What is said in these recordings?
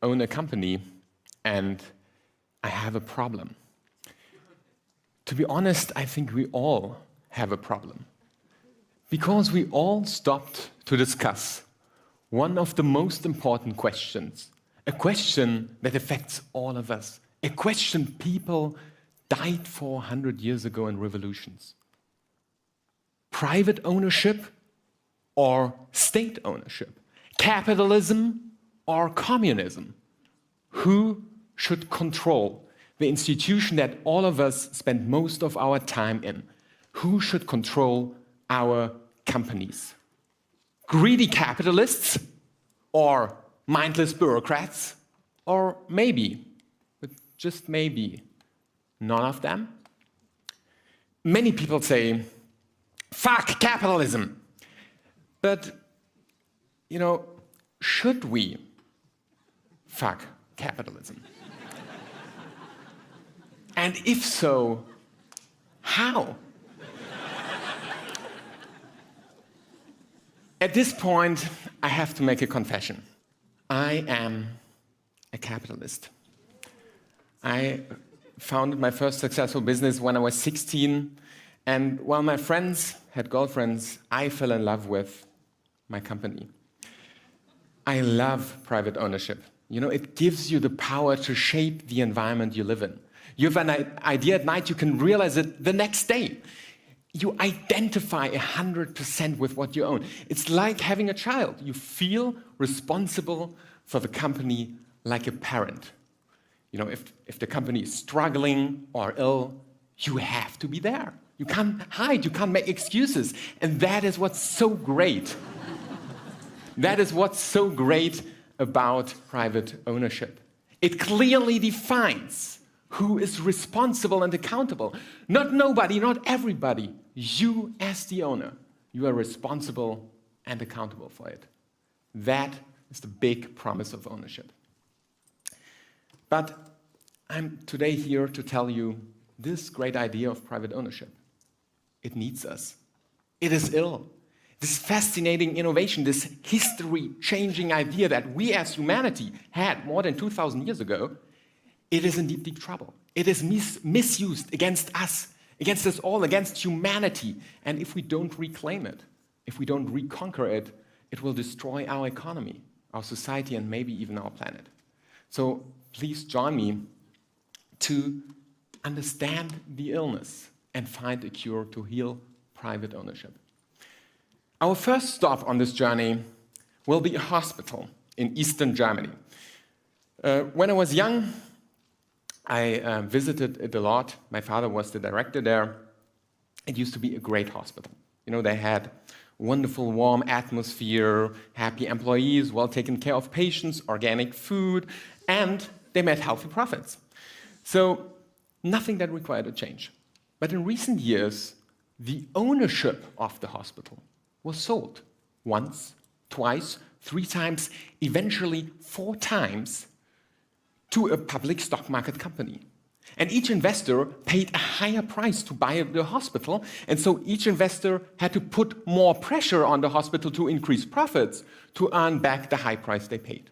own a company and I have a problem. To be honest, I think we all have a problem. Because we all stopped to discuss one of the most important questions, a question that affects all of us, a question people died for 100 years ago in revolutions. Private ownership or state ownership? Capitalism or communism? Who should control the institution that all of us spend most of our time in? Who should control our companies? Greedy capitalists or mindless bureaucrats? Or maybe, but just maybe, none of them? Many people say, fuck capitalism. But, should we fuck capitalism? And if so, how? At this point, I have to make a confession. I am a capitalist. I founded my first successful business when I was 16, and while my friends had girlfriends, I fell in love with my company. I love private ownership. It gives you the power to shape the environment you live in. You have an idea at night, you can realize it the next day. You identify 100% with what you own. It's like having a child. You feel responsible for the company like a parent. If the company is struggling or ill, you have to be there. You can't hide, you can't make excuses. And that is what's so great. That is what's so great about private ownership. It clearly defines who is responsible and accountable. Not nobody, not everybody. You as the owner, you are responsible and accountable for it. That is the big promise of ownership. But I'm today here to tell you this great idea of private ownership. It needs us. It is ill. This fascinating innovation, this history-changing idea that we as humanity had more than 2,000 years ago, it is in deep, deep trouble. It is misused against us all, against humanity. And if we don't reclaim it, if we don't reconquer it, it will destroy our economy, our society, and maybe even our planet. So please join me to understand the illness and find a cure to heal private ownership. Our first stop on this journey will be a hospital in Eastern Germany. When I was young, I visited it a lot. My father was the director there. It used to be a great hospital. They had wonderful, warm atmosphere, happy employees, well taken care of patients, organic food, and they made healthy profits. So nothing that required a change. But in recent years, the ownership of the hospital was sold once, twice, 3 times, eventually 4 times to a public stock market company. And each investor paid a higher price to buy the hospital, and so each investor had to put more pressure on the hospital to increase profits to earn back the high price they paid.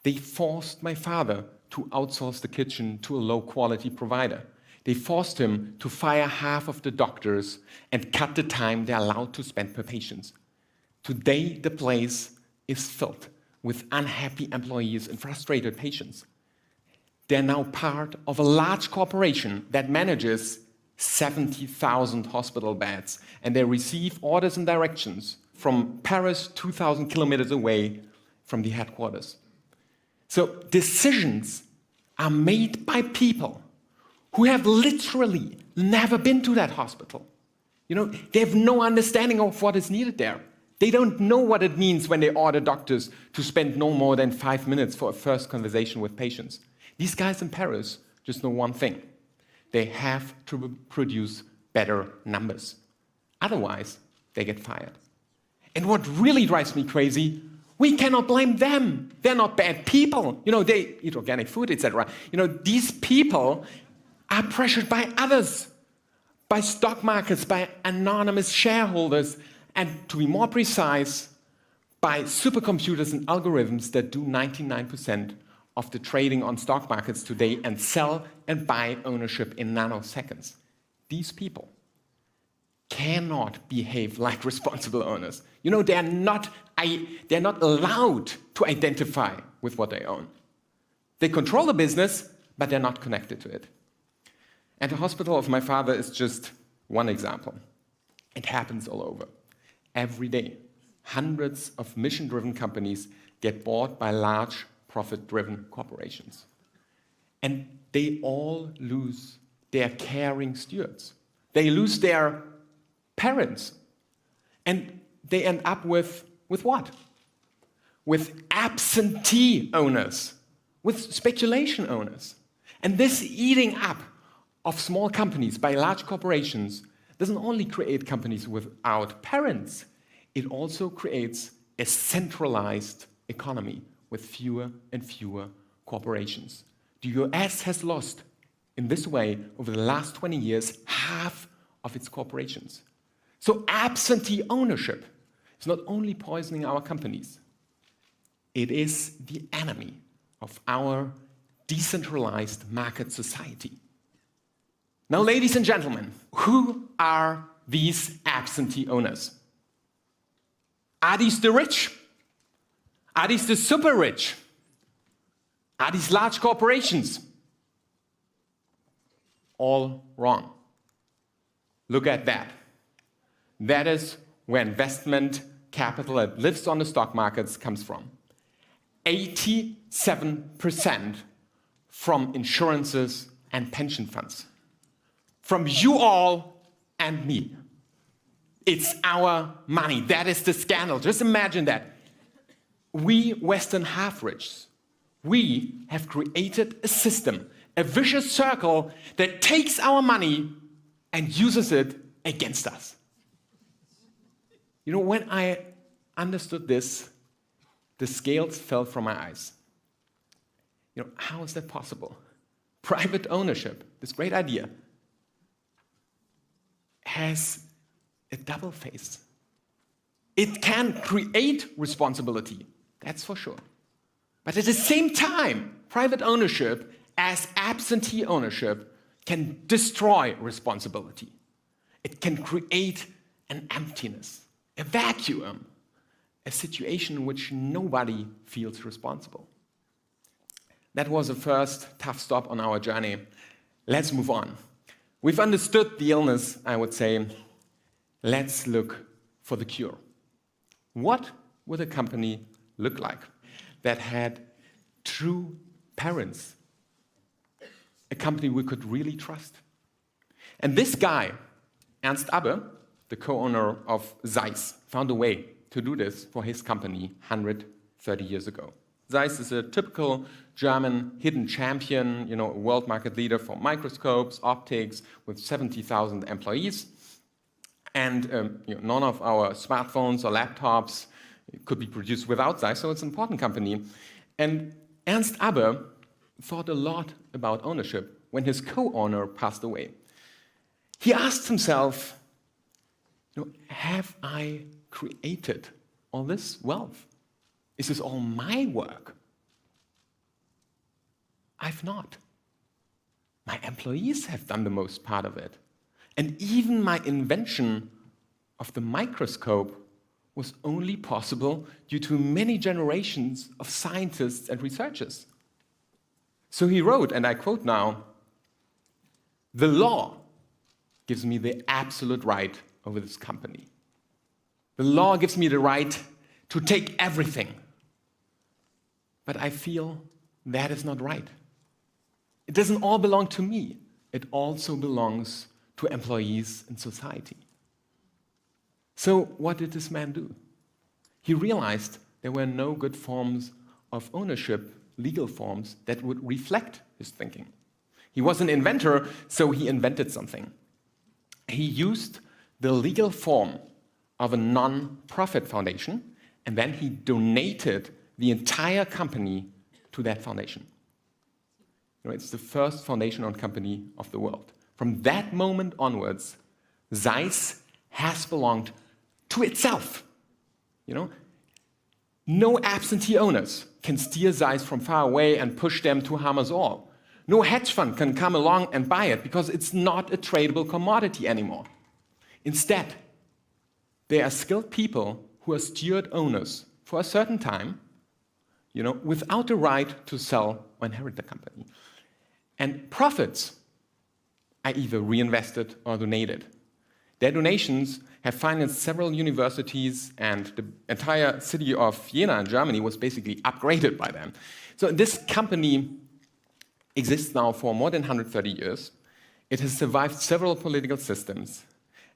They forced my father to outsource the kitchen to a low-quality provider. They forced him to fire half of the doctors and cut the time they're allowed to spend per patient. Today, the place is filled with unhappy employees and frustrated patients. They're now part of a large corporation that manages 70,000 hospital beds, and they receive orders and directions from Paris, 2,000 kilometers away from the headquarters. So decisions are made by people who have literally never been to that hospital. They have no understanding of what is needed there. They don't know what it means when they order doctors to spend no more than 5 minutes for a first conversation with patients. These guys in Paris just know one thing. They have to produce better numbers. Otherwise, they get fired. And what really drives me crazy, we cannot blame them. They're not bad people. They eat organic food, etc. These people are pressured by others, by stock markets, by anonymous shareholders, and to be more precise, by supercomputers and algorithms that do 99% of the trading on stock markets today and sell and buy ownership in nanoseconds. These people cannot behave like responsible owners. You know, they're not allowed to identify with what they own. They control the business, but they're not connected to it. And the hospital of my father is just one example. It happens all over. Every day, hundreds of mission-driven companies get bought by large, profit-driven corporations. And they all lose their caring stewards. They lose their parents. And they end up with what? With absentee owners, with speculation owners. And this eating up of small companies by large corporations doesn't only create companies without parents, it also creates a centralized economy with fewer and fewer corporations. The US has lost, in this way, over the last 20 years, half of its corporations. So absentee ownership is not only poisoning our companies, it is the enemy of our decentralized market society. Now, ladies and gentlemen, who are these absentee owners? Are these the rich? Are these the super rich? Are these large corporations? All wrong. Look at that. That is where investment capital that lives on the stock markets comes from. 87% from insurances and pension funds. From you all and me. It's our money. That is the scandal. Just imagine that. We Western half-riches, we have created a system, a vicious circle that takes our money and uses it against us. You know, when I understood this, the scales fell from my eyes. You know, how is that possible? Private ownership, this great idea, has a double face. It can create responsibility, that's for sure. But at the same time, private ownership as absentee ownership can destroy responsibility. It can create an emptiness, a vacuum, a situation in which nobody feels responsible. That was the first tough stop on our journey. Let's move on. We've understood the illness, I would say. Let's look for the cure. What would a company look like that had true parents? A company we could really trust. And this guy, Ernst Abbe, the co-owner of Zeiss, found a way to do this for his company 130 years ago. Zeiss is a typical German hidden champion, you know, a world market leader for microscopes, optics, with 70,000 employees. And you know, none of our smartphones or laptops could be produced without Zeiss, so it's an important company. And Ernst Abbe thought a lot about ownership when his co-owner passed away. He asked himself, you know, have I created all this wealth? Is this all my work? I've not. My employees have done the most part of it. And even my invention of the microscope was only possible due to many generations of scientists and researchers. So he wrote, and I quote now, "The law gives me the absolute right over this company. The law gives me the right to take everything. But I feel that is not right. It doesn't all belong to me. It also belongs to employees in society." So what did this man do? He realized there were no good forms of ownership, legal forms, that would reflect his thinking. He was an inventor, so he invented something. He used the legal form of a non-profit foundation, and then he donated the entire company to that foundation. You know, it's the first foundation-owned company of the world. From that moment onwards, Zeiss has belonged to itself. You know, no absentee owners. can steer Zeiss from far away and push them to harm us all. No hedge fund can come along and buy it because it's not a tradable commodity anymore. Instead, they are skilled people who are steward owners for a certain time, without the right to sell or inherit the company. And profits are either reinvested or donated. Their donations have financed several universities, and the entire city of Jena in Germany was basically upgraded by them. So this company exists now for more than 130 years. It has survived several political systems,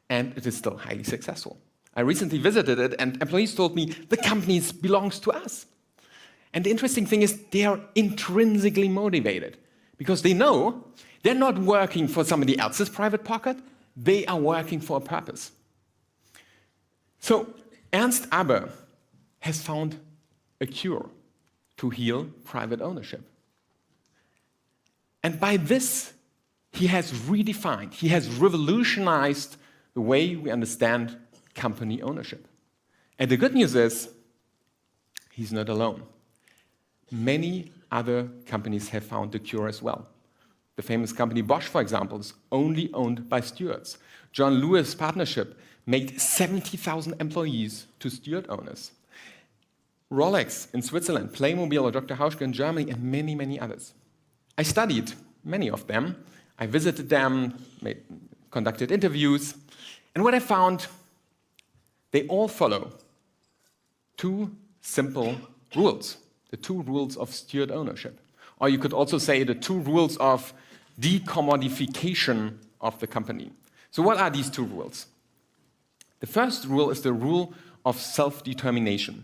and it is still highly successful. I recently visited it, and employees told me the company belongs to us. And the interesting thing is they are intrinsically motivated because they know they're not working for somebody else's private pocket, they are working for a purpose. So Ernst Abbe has found a cure to heal private ownership. And by this, he has redefined, he has revolutionized the way we understand company ownership. And the good news is, he's not alone. Many other companies have found the cure as well. The famous company Bosch, for example, is only owned by stewards. John Lewis Partnership made 70,000 employees to steward owners. Rolex in Switzerland, Playmobil or Dr. Hauschka in Germany, and many, many others. I studied many of them. I visited them, conducted interviews, and what I found, they all follow two simple rules, the two rules of steward ownership. Or you could also say the two rules of decommodification of the company. So what are these two rules? The first rule is the rule of self-determination.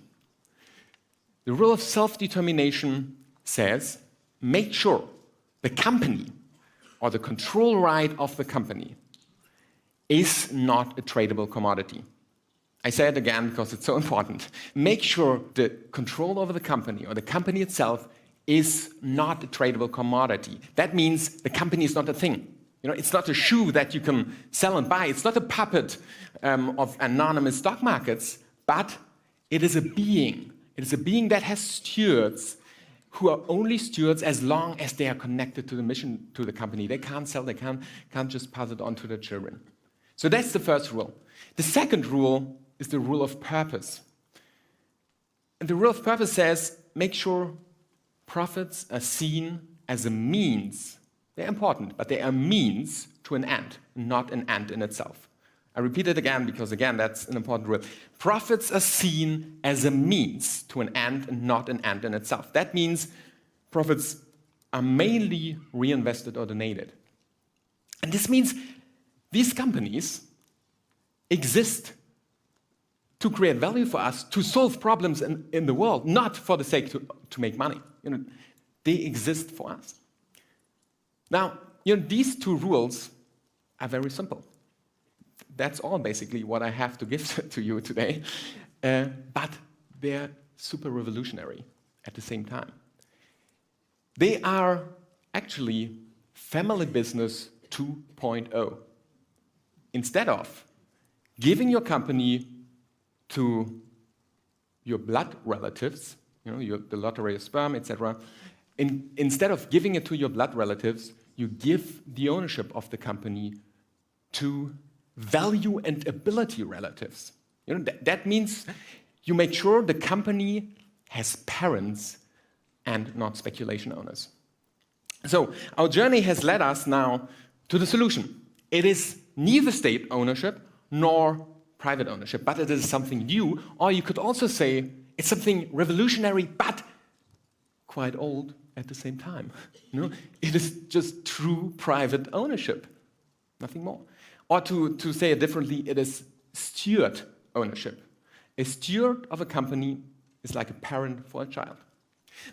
The rule of self-determination says, make sure the company or the control right of the company is not a tradable commodity. I say it again because it's so important. Make sure the control over the company or the company itself is not a tradable commodity. That means the company is not a thing. It's not a shoe that you can sell and buy. It's not a puppet of anonymous stock markets, but it is a being. It is a being that has stewards who are only stewards as long as they are connected to the mission, to the company. They can't sell, they can't just pass it on to their children. So that's the first rule. The second rule is the rule of purpose. And the rule of purpose says, make sure profits are seen as a means. They're important, but they are means to an end, not an end in itself. I repeat it again because, again, that's an important rule. Profits are seen as a means to an end and not an end in itself. That means profits are mainly reinvested or donated. And this means these companies exist to create value for us, to solve problems in the world, not for the sake to make money. They exist for us. Now, these two rules are very simple. That's all basically what I have to give to you today. But they're super revolutionary at the same time. They are actually family business 2.0. Instead of giving your company to your blood relatives, the lottery of sperm, etc., instead of giving it to your blood relatives, you give the ownership of the company to value and ability relatives. That means you make sure the company has parents and not speculation owners. So our journey has led us now to the solution. It is neither state ownership nor private ownership, but it is something new, or you could also say it's something revolutionary, but quite old at the same time. It is just true private ownership, nothing more. Or to say it differently, it is steward ownership. A steward of a company is like a parent for a child.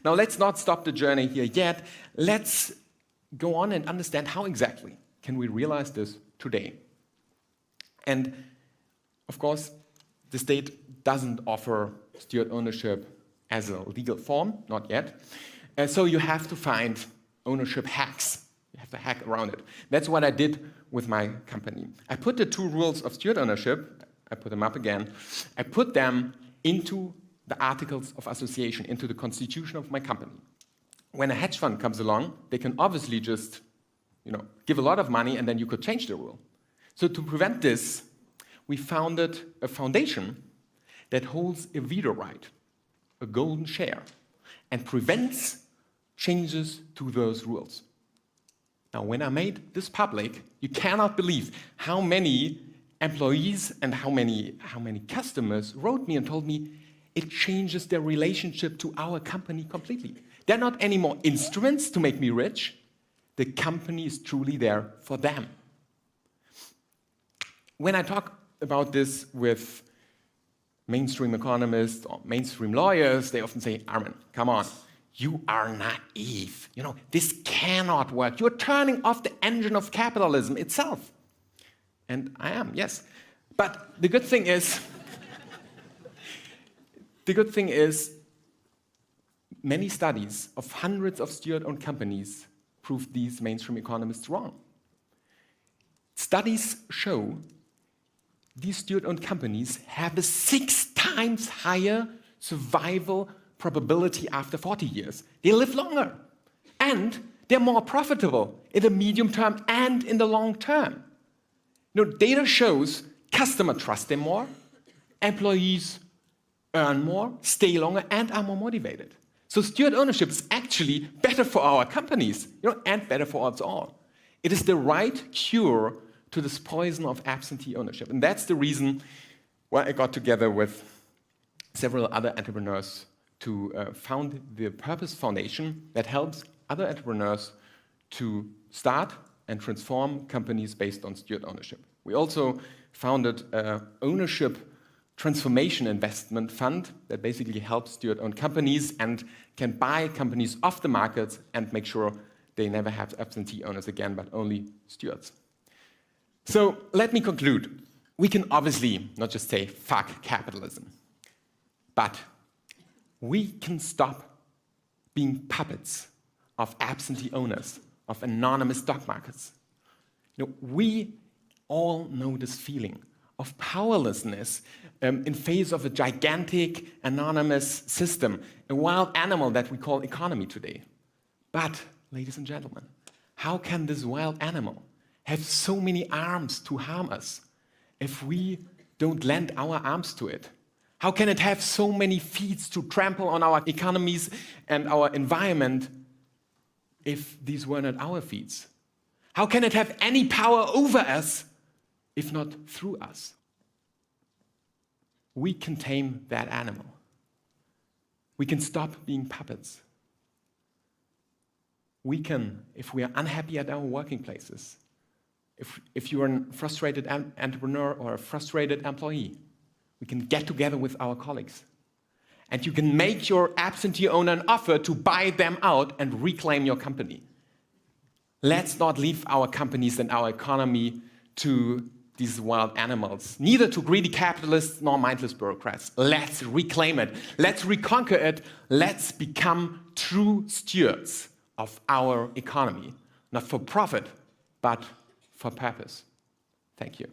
Now let's not stop the journey here yet. Let's go on and understand how exactly can we realize this today. And of course, the state doesn't offer steward ownership as a legal form, not yet. So you have to find ownership hacks. You have to hack around it. That's what I did with my company. I put the two rules of steward ownership, I put them up again, I put them into the articles of association into the constitution of my company. When a hedge fund comes along, they can obviously just, give a lot of money and then you could change the rule. So to prevent this, we founded a foundation that holds a veto right, a golden share, and prevents changes to those rules. Now, when I made this public, you cannot believe how many employees and how many customers wrote me and told me it changes their relationship to our company completely. They're not anymore instruments to make me rich. The company is truly there for them. When I talk about this with mainstream economists or mainstream lawyers, they often say, Armin, come on, you are naive. This cannot work. You're turning off the engine of capitalism itself. And I am, yes. But the good thing is, many studies of hundreds of Stewart-owned companies proved these mainstream economists wrong. Studies show these Stewart-owned companies have a 6 times higher survival probability after 40 years. They live longer, and they're more profitable in the medium term and in the long term. Data shows customers trust them more, employees earn more, stay longer, and are more motivated. So Stewart ownership is actually better for our companies, and better for us all. It is the right cure to this poison of absentee ownership. And that's the reason why I got together with several other entrepreneurs to found the Purpose Foundation that helps other entrepreneurs to start and transform companies based on Stewart ownership. We also founded an ownership transformation investment fund that basically helps Stewart-owned companies and can buy companies off the market and make sure they never have absentee owners again, but only stewards. So let me conclude. We can obviously not just say, fuck capitalism, but we can stop being puppets of absentee owners, of anonymous stock markets. We all know this feeling of powerlessness in face of a gigantic anonymous system, a wild animal that we call economy today. But, ladies and gentlemen, how can this wild animal have so many arms to harm us if we don't lend our arms to it? How can it have so many feet to trample on our economies and our environment if these were not our feet? How can it have any power over us if not through us? We can tame that animal. We can stop being puppets. We can, if we are unhappy at our working places, if you are a frustrated entrepreneur or a frustrated employee, we can get together with our colleagues. And you can make your absentee owner an offer to buy them out and reclaim your company. Let's not leave our companies and our economy to these wild animals, neither to greedy capitalists nor mindless bureaucrats. Let's reclaim it. Let's reconquer it. Let's become true stewards of our economy, not for profit, but for purpose. Thank you.